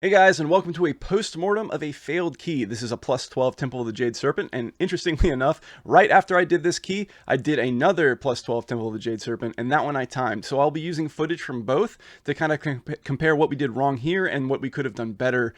Hey guys, and welcome to a postmortem of a failed key. This is a plus 12 Temple of the Jade Serpent, and interestingly enough, right after I did this key, I did another plus 12 Temple of the Jade Serpent, and that one I timed. So I'll be using footage from both to kind of compare what we did wrong here and what we could have done better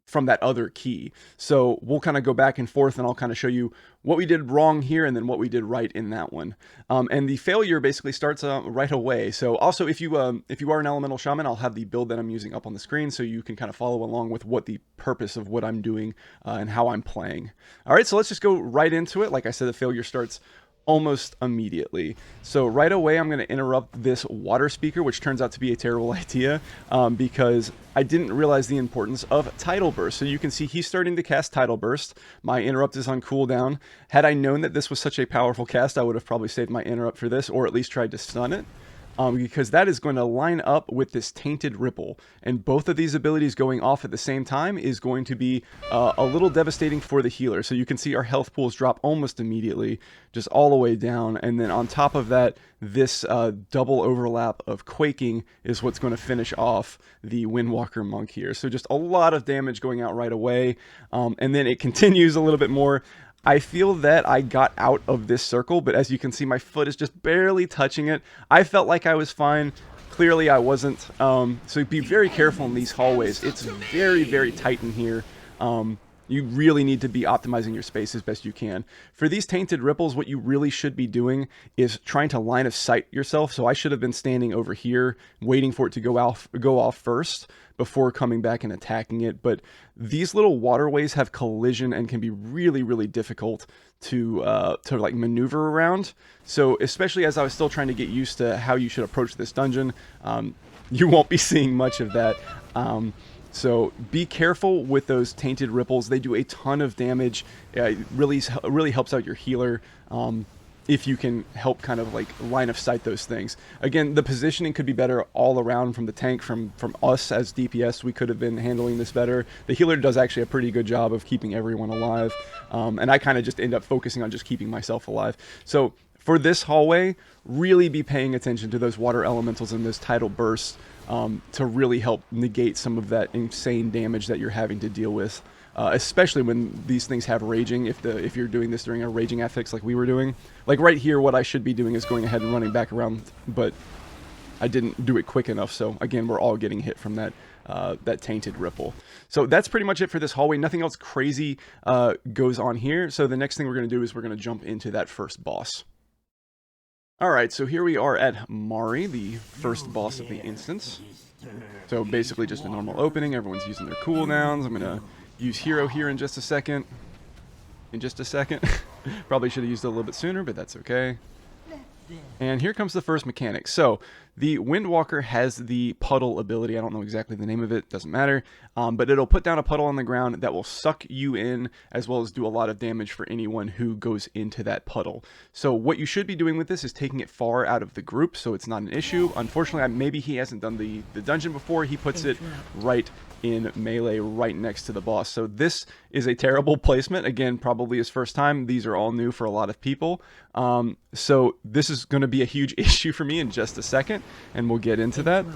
from that other key. So we'll kind of go back and forth, and I'll kind of show you what we did wrong here and then what we did right in that one. And the failure basically starts right away. So also, if you are an elemental shaman, I'll have the build that I'm using up on the screen so you can kind of follow along with what the purpose of what I'm doing and how I'm playing. All right, so let's just go right into it. Like I said, the failure starts almost immediately. So right away, I'm going to interrupt this water speaker, which turns out to be a terrible idea because I didn't realize the importance of Tidal Burst. So you can see he's starting to cast Tidal Burst. My interrupt is on cooldown. Had I known that this was such a powerful cast, I would have probably saved my interrupt for this, or at least tried to stun it. Because that is going to line up with this Tainted Ripple. And both of these abilities going off at the same time is going to be a little devastating for the healer. So you can see our health pools drop almost immediately, just all the way down. And then on top of that, this double overlap of Quaking is what's going to finish off the Windwalker Monk here. So just a lot of damage going out right away. And then it continues a little bit more. I feel that I got out of this circle, but as you can see, my foot is just barely touching it. I felt like I was fine. Clearly, I wasn't. So be very careful in these hallways. It's very, very tight in here. You really need to be optimizing your space as best you can. For these Tainted Ripples, what you really should be doing is trying to line of sight yourself. So I should have been standing over here, waiting for it to go off first before coming back and attacking it. But these little waterways have collision and can be really, really difficult to like maneuver around. So especially as I was still trying to get used to how you should approach this dungeon, you won't be seeing much of that. So be careful with those Tainted Ripples. They do a ton of damage. It really helps out your healer if you can help kind of like line of sight those things. Again, the positioning could be better all around from the tank, from us as DPS. We could have been handling this better. The healer does actually a pretty good job of keeping everyone alive. And I kind of just end up focusing on just keeping myself alive. So for this hallway, really be paying attention to those water elementals and those tidal bursts to really help negate some of that insane damage that you're having to deal with, especially when these things have raging. If you're doing this during a raging affix like we were doing, like right here, what I should be doing is going ahead and running back around, but I didn't do it quick enough. So again, we're all getting hit from that Tainted Ripple. So that's pretty much it for this hallway. Nothing else crazy goes on here. So the next thing we're going to do is we're going to jump into that first boss. Alright, so here we are at Mari, the first boss of the instance. So basically just a normal opening, everyone's using their cooldowns. I'm going to use Hero here in just a second. Probably should have used it a little bit sooner, but that's okay. And here comes the first mechanic. So the Windwalker has the puddle ability. I don't know exactly the name of it, doesn't matter. But it'll put down a puddle on the ground that will suck you in, as well as do a lot of damage for anyone who goes into that puddle. So what you should be doing with this is taking it far out of the group, so it's not an issue. Unfortunately, maybe he hasn't done the dungeon before. He puts it right in melee, right next to the boss. So this is a terrible placement. Again, probably his first time. These are all new for a lot of people. So this is going to be a huge issue for me in just a second, and we'll get into that.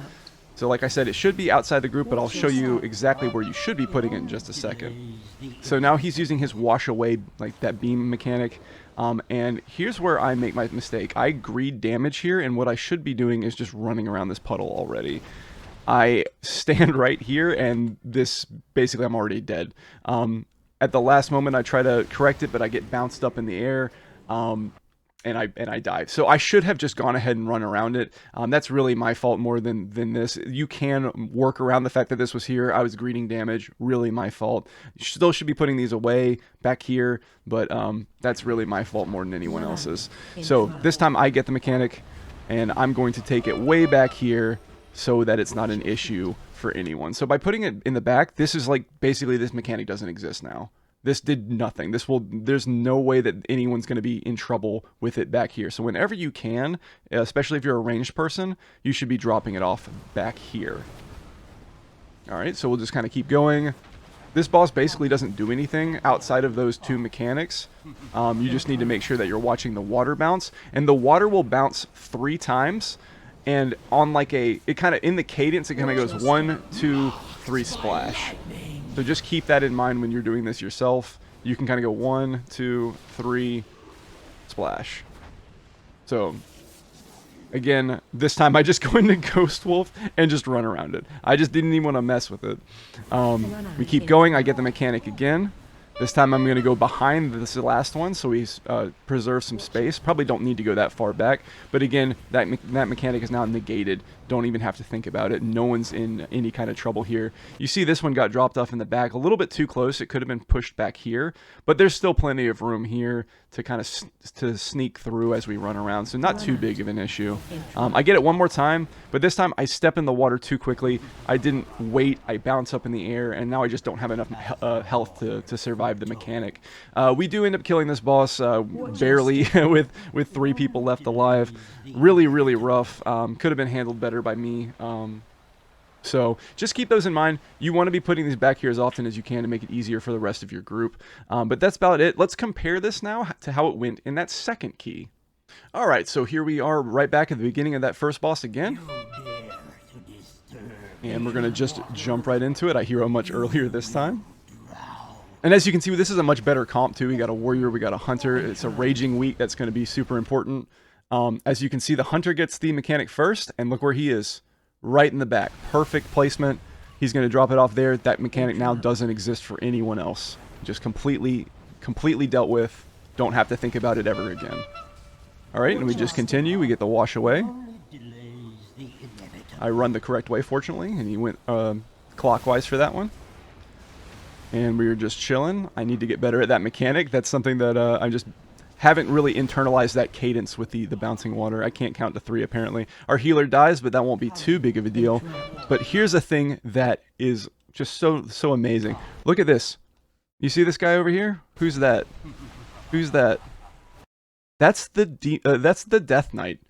So like I said, it should be outside the group, but I'll show you exactly where you should be putting it in just a second. So now he's using his wash away, like that beam mechanic. And here's where I make my mistake. I greed damage here, and what I should be doing is just running around this puddle already. I stand right here, and this, basically I'm already dead. At the last moment I try to correct it, but I get bounced up in the air, and I die. So I should have just gone ahead and run around it. That's really my fault more than this. You can work around the fact that this was here. I was greeting damage, really my fault. You still should be putting these away back here, but that's really my fault more than anyone else's. So this time I get the mechanic, and I'm going to take it way back here, so that it's not an issue for anyone. So by putting it in the back, this is like, basically this mechanic doesn't exist now. This did nothing. There's no way that anyone's going to be in trouble with it back here. So whenever you can, especially if you're a ranged person, you should be dropping it off back here. Alright, so we'll just kind of keep going. This boss basically doesn't do anything outside of those two mechanics. You just need to make sure that you're watching the water bounce. And the water will bounce 3 times. And on like it kind of, in the cadence, it kind of goes 1, 2, 3 splash. So just keep that in mind when you're doing this yourself. You can kind of go 1, 2, 3, splash. So again, this time I just go into Ghost Wolf and just run around it. I just didn't even want to mess with it. We keep going. I get the mechanic again. This time I'm going to go behind this last one so we preserve some space. Probably don't need to go that far back. But again, that mechanic is now negated. Don't even have to think about it. No one's in any kind of trouble here. You see this one got dropped off in the back a little bit too close. It could have been pushed back here. But there's still plenty of room here to kind of to sneak through as we run around. So not too big of an issue. I get it one more time. But this time I step in the water too quickly. I didn't wait. I bounce up in the air. And now I just don't have enough health to survive the mechanic. We do end up killing this boss barely with 3 people left alive. Really, really rough. Could have been handled better by me. So just keep those in mind. You want to be putting these back here as often as you can to make it easier for the rest of your group. But that's about it. Let's compare this now to how it went in that second key. Alright, so here we are right back at the beginning of that first boss again. And we're going to just jump right into it. I hero much earlier this time. And as you can see, this is a much better comp too. We got a warrior, we got a hunter. It's a raging weak that's going to be super important. As you can see, the hunter gets the mechanic first, and look where he is. Right in the back. Perfect placement. He's going to drop it off there. That mechanic now doesn't exist for anyone else. Just completely dealt with. Don't have to think about it ever again. Alright, and we just continue. We get the wash away. I run the correct way, fortunately, and he went clockwise for that one. And we were just chilling. I need to get better at that mechanic. That's something that I just haven't really internalized, that cadence with the bouncing water. I can't count to 3 apparently. Our healer dies, but that won't be too big of a deal. But here's a thing that is just so amazing. Look at this. You see this guy over here? Who's that? Who's that? That's the Death Knight.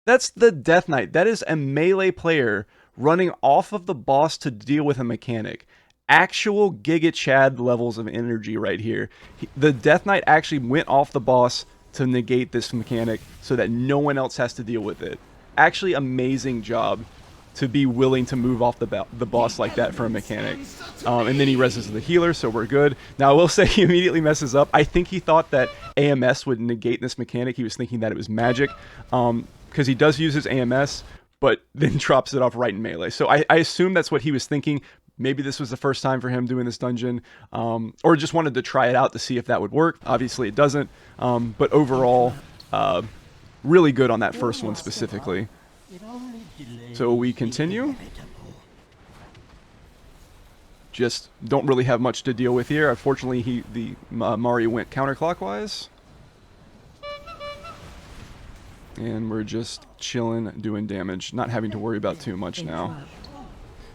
That's the Death Knight. That is a melee player running off of the boss to deal with a mechanic. Actual Giga Chad levels of energy right here. The Death Knight actually went off the boss to negate this mechanic so that no one else has to deal with it. Actually, amazing job to be willing to move off the boss like that for a mechanic. And then he reses the healer, so we're good. Now, I will say he immediately messes up. I think he thought that AMS would negate this mechanic. He was thinking that it was magic, because he does use his AMS, but then drops it off right in melee. So I assume that's what he was thinking. Maybe this was the first time for him doing this dungeon, or just wanted to try it out to see if that would work. Obviously it doesn't, but overall, really good on that first one specifically. So we continue. Just don't really have much to deal with here. Unfortunately, Mario went counterclockwise. And we're just chilling, doing damage, not having to worry about too much now.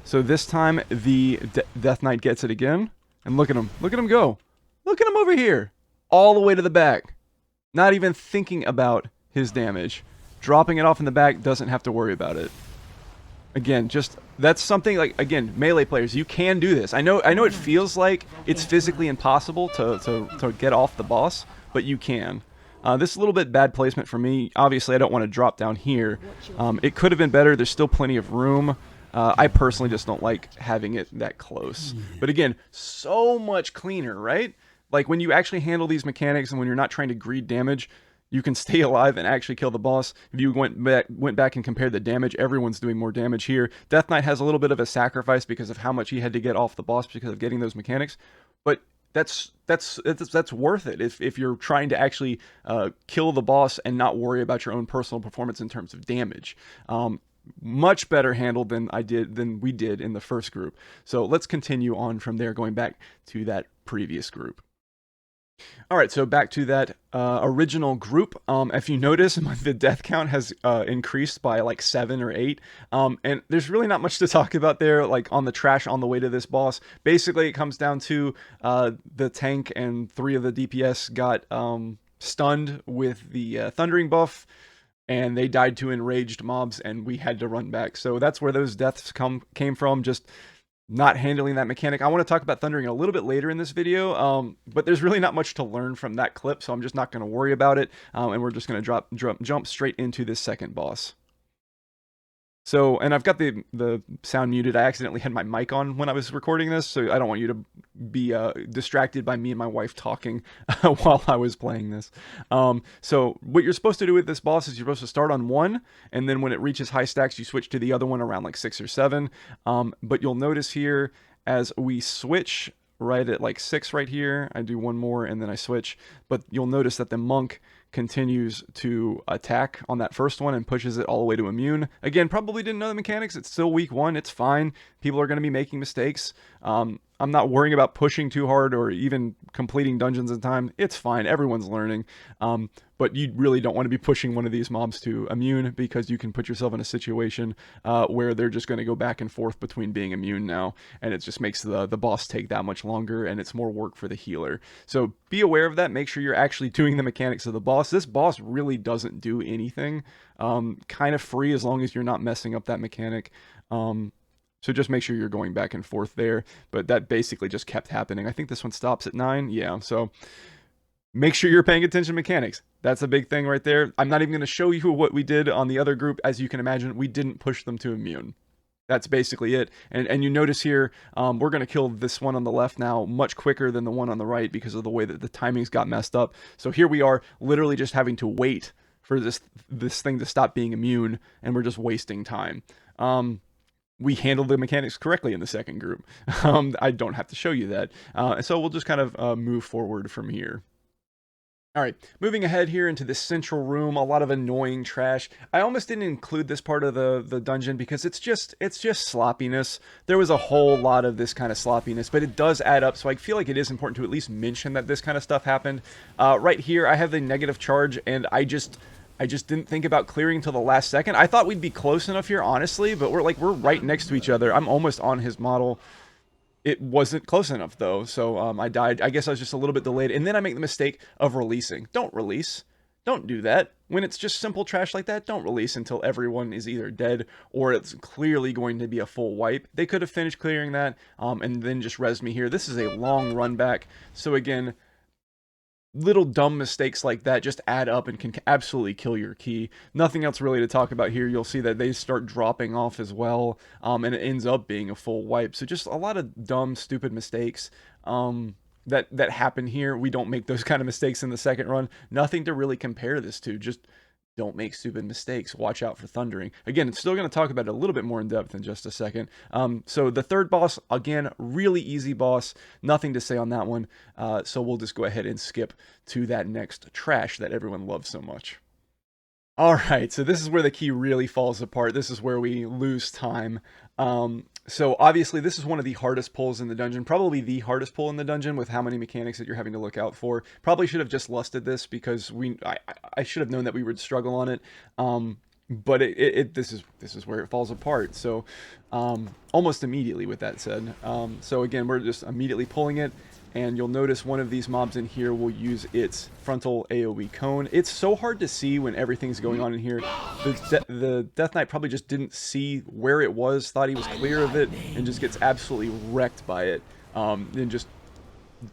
So this time, the Death Knight gets it again. And look at him. Look at him go. Look at him over here. All the way to the back. Not even thinking about his damage. Dropping it off in the back, doesn't have to worry about it. Again, just, that's something like, again, melee players, you can do this. I know it feels like it's physically impossible to get off the boss, but you can. This is a little bit bad placement for me. Obviously, I don't want to drop down here. It could have been better. There's still plenty of room. I personally just don't like having it that close. But again, so much cleaner, right? Like when you actually handle these mechanics and when you're not trying to greed damage, you can stay alive and actually kill the boss. If you went back and compared the damage, everyone's doing more damage here. Death Knight has a little bit of a sacrifice because of how much he had to get off the boss because of getting those mechanics. But that's worth it if you're trying to actually kill the boss and not worry about your own personal performance in terms of damage. Much better handled than we did in the first group. So let's continue on from there, going back to that previous group. Alright, so back to that original group. If you notice, the death count has increased by like 7 or 8. And there's really not much to talk about there, like on the trash on the way to this boss. Basically, it comes down to the tank and 3 of the DPS got stunned with the thundering buff. And they died to enraged mobs, and we had to run back. So that's where those deaths came from, just not handling that mechanic. I want to talk about thundering a little bit later in this video, but there's really not much to learn from that clip, so I'm just not going to worry about it, and we're just going to jump straight into this second boss. So, and I've got the sound muted. I accidentally had my mic on when I was recording this, so I don't want you to be distracted by me and my wife talking while I was playing this. So what you're supposed to do with this boss is you're supposed to start on one, and then when it reaches high stacks, you switch to the other one around like 6 or 7. But you'll notice here as we switch right at like 6 right here, I do one more and then I switch. But you'll notice that the monk continues to attack on that first one and pushes it all the way to immune. Again, probably didn't know the mechanics. It's still week 1. It's fine. People are going to be making mistakes. I'm not worrying about pushing too hard or even completing dungeons in time. It's fine. Everyone's learning. But you really don't want to be pushing one of these mobs to immune, because you can put yourself in a situation where they're just going to go back and forth between being immune now, and it just makes the boss take that much longer, and it's more work for the healer. So be aware of that. Make sure you're actually doing the mechanics of the boss. This boss really doesn't do anything. Kind of free as long as you're not messing up that mechanic. So just make sure you're going back and forth there. But that basically just kept happening. I think this one stops at 9. Yeah, so make sure you're paying attention to mechanics. That's a big thing right there. I'm not even going to show you what we did on the other group. As you can imagine, we didn't push them to immune. That's basically it. And you notice here, we're going to kill this one on the left now much quicker than the one on the right because of the way that the timings got messed up. So here we are literally just having to wait for this thing to stop being immune, and we're just wasting time. We handled the mechanics correctly in the second group. I don't have to show you that. So we'll just kind of move forward from here. All right, moving ahead here into this central room, a lot of annoying trash. I almost didn't include this part of the dungeon because it's just sloppiness. There was a whole lot of this kind of sloppiness, but it does add up, so I feel like it is important to at least mention that this kind of stuff happened. Right here, I have the negative charge, and I just didn't think about clearing until the last second. I thought we'd be close enough here, honestly, but we're right next to each other. I'm almost on his model. It wasn't close enough, though, so I died. I guess I was just a little bit delayed, and then I make the mistake of releasing. Don't release. Don't do that. When it's just simple trash like that, don't release until everyone is either dead or it's clearly going to be a full wipe. They could have finished clearing that, and then just res me here. This is a long run back, so again, little dumb mistakes like that just add up and can absolutely kill your key. Nothing else really to talk about here. You'll see that they start dropping off as well, and it ends up being a full wipe. So just a lot of dumb, stupid mistakes that happen here. We don't make those kind of mistakes in the second run. Nothing to really compare this to. Just don't make stupid mistakes. Watch out for thundering. Again, it's still going to talk about it a little bit more in depth in just a second. So the third boss, again, really easy boss. Nothing to say on that one. So we'll just go ahead and skip to that next trash that everyone loves so much. All right, so this is where the key really falls apart. This is where we lose time. So obviously this is one of the hardest pulls in the dungeon, probably the hardest pull in the dungeon with how many mechanics that you're having to look out for. Probably should have just lusted this because I should have known that we would struggle on it. But this is where it falls apart. So almost immediately with that said. So again, we're just immediately pulling it. And you'll notice one of these mobs in here will use its frontal AoE cone. It's so hard to see when everything's going on in here. The Death Knight probably just didn't see where it was, thought he was clear of it, and just gets absolutely wrecked by it. And just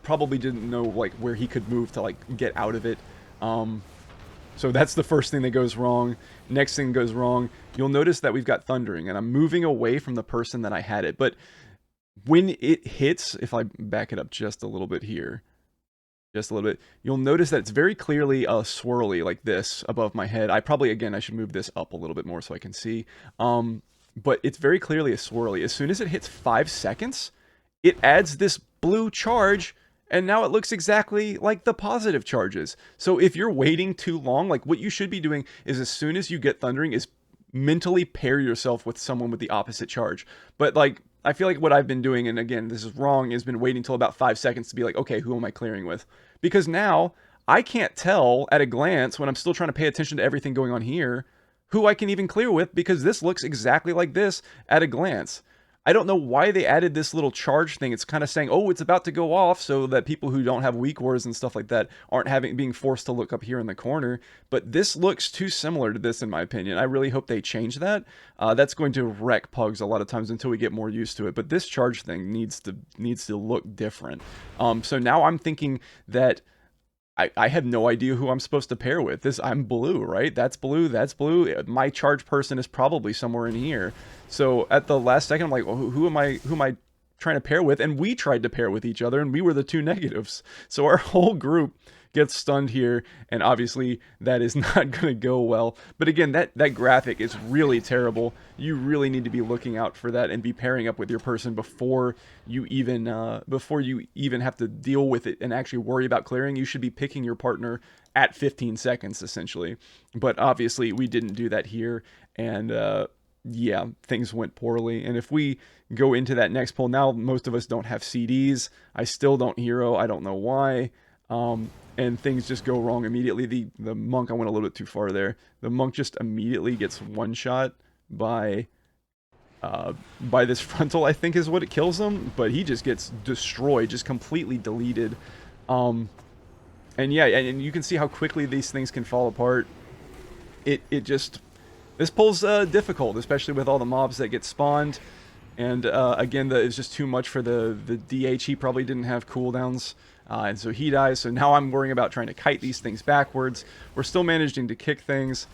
probably didn't know like where he could move to like get out of it. So that's the first thing that goes wrong. Next thing goes wrong. You'll notice that we've got thundering, and I'm moving away from the person that I had it, but when it hits, if I back it up just a little bit here, just a little bit, you'll notice that it's very clearly a swirly like this above my head. Again, I should move this up a little bit more so I can see. But it's very clearly a swirly. As soon as it hits 5 seconds, it adds this blue charge, and now it looks exactly like the positive charges. So if you're waiting too long, like what you should be doing is as soon as you get thundering is mentally pair yourself with someone with the opposite charge. But like, I feel like what I've been doing, and again, this is wrong, is been waiting until about 5 seconds to be like, okay, who am I clearing with? Because now I can't tell at a glance when I'm still trying to pay attention to everything going on here who I can even clear with, because this looks exactly like this at a glance. I don't know why they added this little charge thing. It's kind of saying, oh, it's about to go off so that people who don't have weak wars and stuff like that aren't being forced to look up here in the corner. But this looks too similar to this, in my opinion. I really hope they change that. That's going to wreck pugs a lot of times until we get more used to it. But this charge thing needs to look different. So now I'm thinking that I have no idea who I'm supposed to pair with. I'm blue, right? That's blue, that's blue. My charge person is probably somewhere in here. So at the last second, I'm like, well, who am I trying to pair with? And we tried to pair with each other, and we were the two negatives. So our whole group gets stunned here, and obviously that is not going to go well. But again, that graphic is really terrible. You really need to be looking out for that and be pairing up with your person before you even have to deal with it and actually worry about clearing. You should be picking your partner at 15 seconds essentially. But obviously we didn't do that here, and yeah, things went poorly. And if we go into that next poll now, most of us don't have CDs. I still don't hero. I don't know why. And things just go wrong immediately. The monk, I went a little bit too far there. The monk just immediately gets one shot by this frontal, I think is what it kills him, but he just gets destroyed, just completely deleted. And yeah, and you can see how quickly these things can fall apart. This pull's difficult, especially with all the mobs that get spawned. And again, it's just too much for the DH. He probably didn't have cooldowns. And so he dies. So now I'm worrying about trying to kite these things backwards. We're still managing to kick things.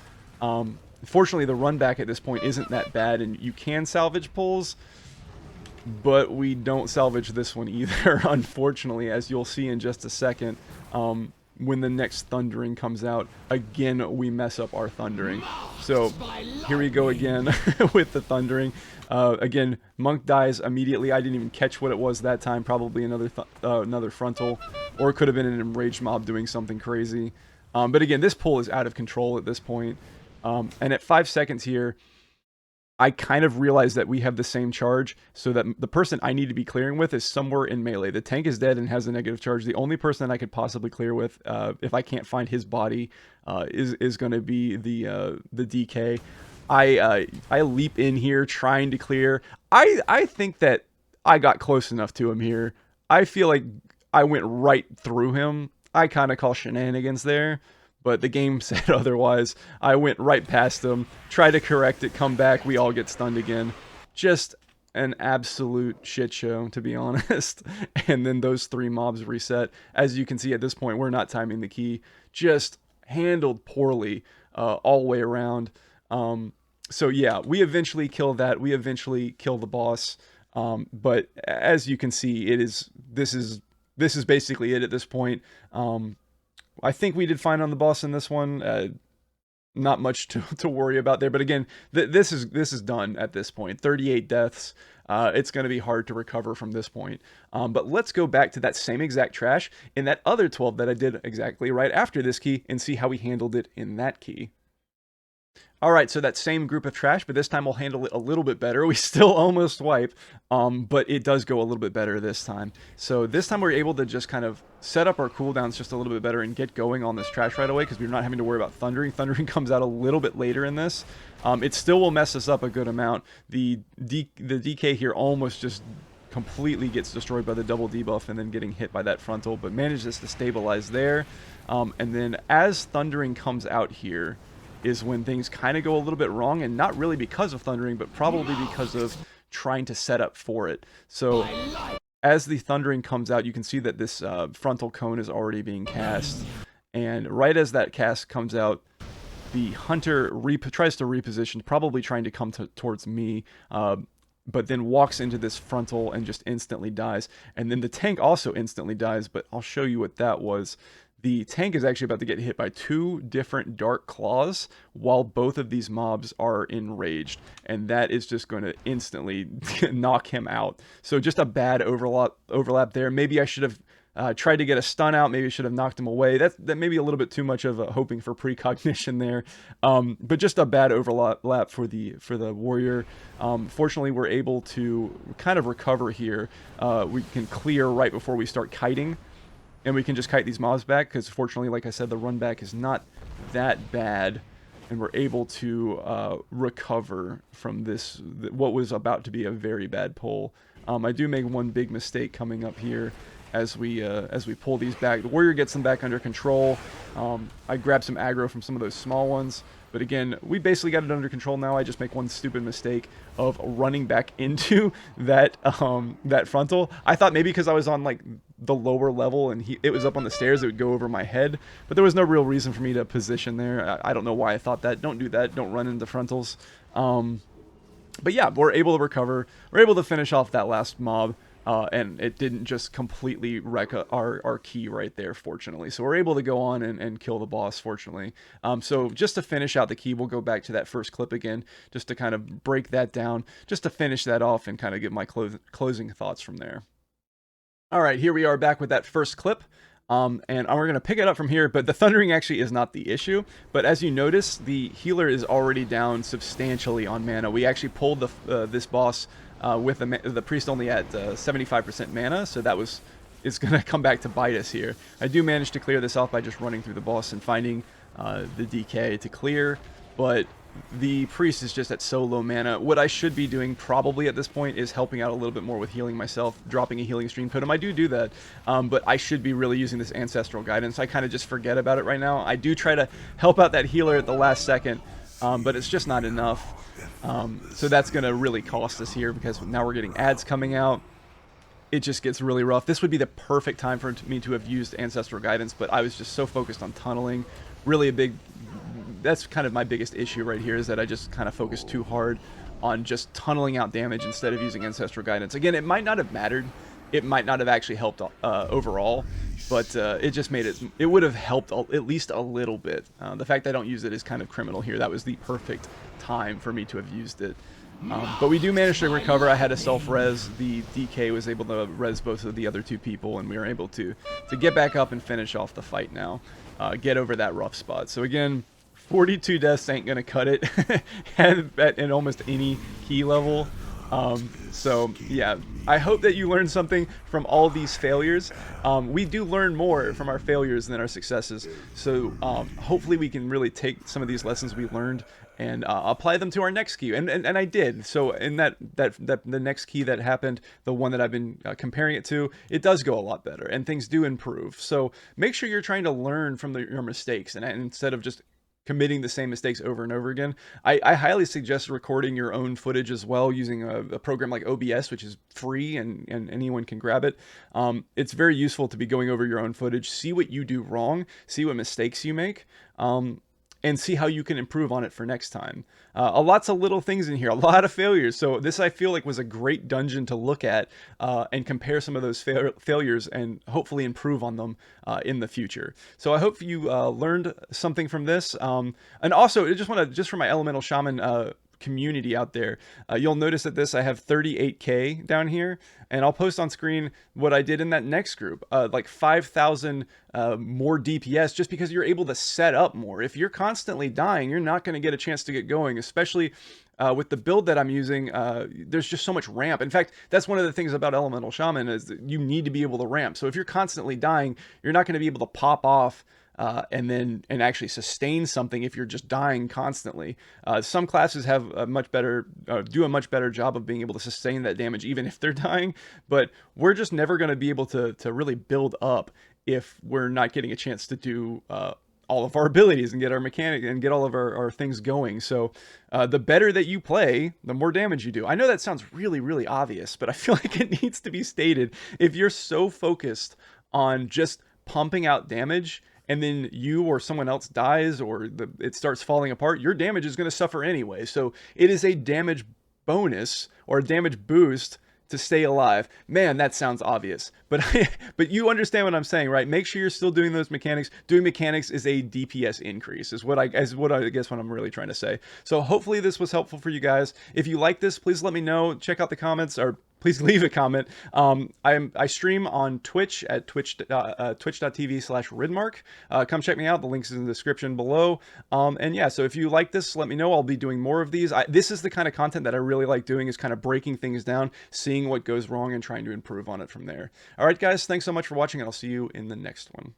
Fortunately, the run back at this point isn't that bad, and you can salvage pulls, but we don't salvage this one either, unfortunately, as you'll see in just a second. When the next thundering comes out, again, we mess up our thundering. So here we go again with the thundering. Again, monk dies immediately. I didn't even catch what it was that time. Probably another frontal, or it could have been an enraged mob doing something crazy. But again, this pull is out of control at this point. And at 5 seconds here, I kind of realized that we have the same charge, so that the person I need to be clearing with is somewhere in melee. The tank is dead and has a negative charge. The only person I could possibly clear with, if I can't find his body, is going to be the DK. I leap in here trying to clear. I think that I got close enough to him here. I feel like I went right through him. I kind of call shenanigans there, but the game said otherwise. I went right past him, tried to correct it, come back, we all get stunned again. Just an absolute shit show, to be honest. And then those 3 mobs reset. As you can see at this point, we're not timing the key. Just handled poorly all the way around. So yeah, we eventually kill that. We eventually kill the boss. But as you can see, this is basically it at this point. I think we did fine on the boss in this one. Not much to worry about there. But again, this is done at this point. 38 deaths. It's going to be hard to recover from this point. But let's go back to that same exact trash in that other 12 that I did exactly right after this key and see how we handled it in that key. Alright, so that same group of trash, but this time we'll handle it a little bit better. We still almost wipe, but it does go a little bit better this time. So this time we're able to just kind of set up our cooldowns just a little bit better and get going on this trash right away, because we're not having to worry about thundering. Thundering comes out a little bit later in this. It still will mess us up a good amount. The DK here almost just completely gets destroyed by the double debuff and then getting hit by that frontal, but manages to stabilize there. And then as thundering comes out here, is when things kind of go a little bit wrong, and not really because of thundering, but probably because of trying to set up for it. So as the thundering comes out, you can see that this frontal cone is already being cast, and right as that cast comes out, the hunter tries to reposition, probably trying to come towards me, but then walks into this frontal and just instantly dies. And then the tank also instantly dies, but I'll show you what that was. The tank is actually about to get hit by 2 different dark claws while both of these mobs are enraged, and that is just going to instantly knock him out. So just a bad overlap there. Maybe I should have tried to get a stun out. Maybe I should have knocked him away. That may be a little bit too much of hoping for precognition there. But just a bad overlap for the warrior. Fortunately, we're able to kind of recover here. We can clear right before we start kiting, and we can just kite these mobs back, because fortunately, like I said, the run back is not that bad, and we're able to recover from this, what was about to be a very bad pull. I do make one big mistake coming up here as we pull these back. The warrior gets them back under control. I grab some aggro from some of those small ones, but again, we basically got it under control now. I just make one stupid mistake of running back into that that frontal. I thought maybe because I was on like the lower level and it was up on the stairs, it would go over my head. But there was no real reason for me to position there. I don't know why I thought that. Don't do that. Don't run into frontals. But yeah, we're able to recover. We're able to finish off that last mob. And it didn't just completely wreck our key right there, fortunately. So we're able to go on and kill the boss, fortunately. So just to finish out the key, we'll go back to that first clip again, just to kind of break that down, just to finish that off and kind of get my closing thoughts from there. All right, here we are back with that first clip. And we're going to pick it up from here, but the thundering actually is not the issue. But as you notice, the healer is already down substantially on mana. We actually pulled this boss with the priest only at 75% mana, so it's going to come back to bite us here. I do manage to clear this off by just running through the boss and finding the DK to clear, but the priest is just at so low mana. What I should be doing probably at this point is helping out a little bit more with healing myself, dropping a healing stream totem. I do that, but I should be really using this ancestral guidance. I kind of just forget about it right now. I do try to help out that healer at the last second, but it's just not enough. So that's going to really cost us here because now we're getting ads coming out. It just gets really rough. This would be the perfect time for me to have used ancestral guidance, but I was just so focused on tunneling. Really that's kind of my biggest issue right here, is that I just kind of focused too hard on just tunneling out damage instead of using ancestral guidance. Again, it might not have mattered. It might not have actually helped overall, but it just made it would have helped at least a little bit. The fact that I don't use it is kind of criminal here. That was the perfect time for me to have used it. But we do manage to recover. I had a self-res. The DK was able to res both of the other two people, and we were able to get back up and finish off the fight now. Get over that rough spot. So again, 42 deaths ain't going to cut it at almost any key level. So yeah, I hope that you learned something from all these failures. We do learn more from our failures than our successes. So hopefully we can really take some of these lessons we learned and apply them to our next key. And I did. So in the next key that happened, the one that I've been comparing it to, it does go a lot better and things do improve. So make sure you're trying to learn from your mistakes and instead of just committing the same mistakes over and over again. I highly suggest recording your own footage as well using a program like OBS, which is free and anyone can grab it. It's very useful to be going over your own footage, see what you do wrong, see what mistakes you make, and see how you can improve on it for next time. Lots of little things in here, a lot of failures. So this, I feel like, was a great dungeon to look at and compare some of those failures and hopefully improve on them in the future. So I hope you learned something from this. And also, I just for my Elemental Shaman community out there, you'll notice that I have 38k down here, and I'll post on screen what I did in that next group, like 5,000 more DPS, just because you're able to set up more. If you're constantly dying, you're not going to get a chance to get going, especially with the build that I'm using. There's just so much ramp. In fact, that's one of the things about Elemental Shaman, is that you need to be able to ramp. So if you're constantly dying, you're not going to be able to pop off and actually sustain something if you're just dying constantly. Some classes have do a much better job of being able to sustain that damage even if they're dying, but we're just never going to be able to really build up if we're not getting a chance to do all of our abilities and get our mechanic and get all of our things going. So the better that you play, the more damage you do. I know that sounds really, really obvious, but I feel like it needs to be stated. If you're so focused on just pumping out damage, and then you or someone else dies or it starts falling apart, your damage is going to suffer anyway. So it is a damage bonus or a damage boost to stay alive. Man, that sounds obvious, but but you understand what I'm saying, right? Make sure you're still doing those mechanics. Doing mechanics is a DPS increase, is what I guess what I'm really trying to say. So hopefully this was helpful for you guys. If you like this, please let me know. Check out the comments, or please leave a comment. I stream on Twitch at twitch.tv/Ridmark. Come check me out. The link's in the description below. And yeah, so if you like this, let me know. I'll be doing more of these. This is the kind of content that I really like doing, is kind of breaking things down, seeing what goes wrong and trying to improve on it from there. All right, guys, thanks so much for watching, and I'll see you in the next one.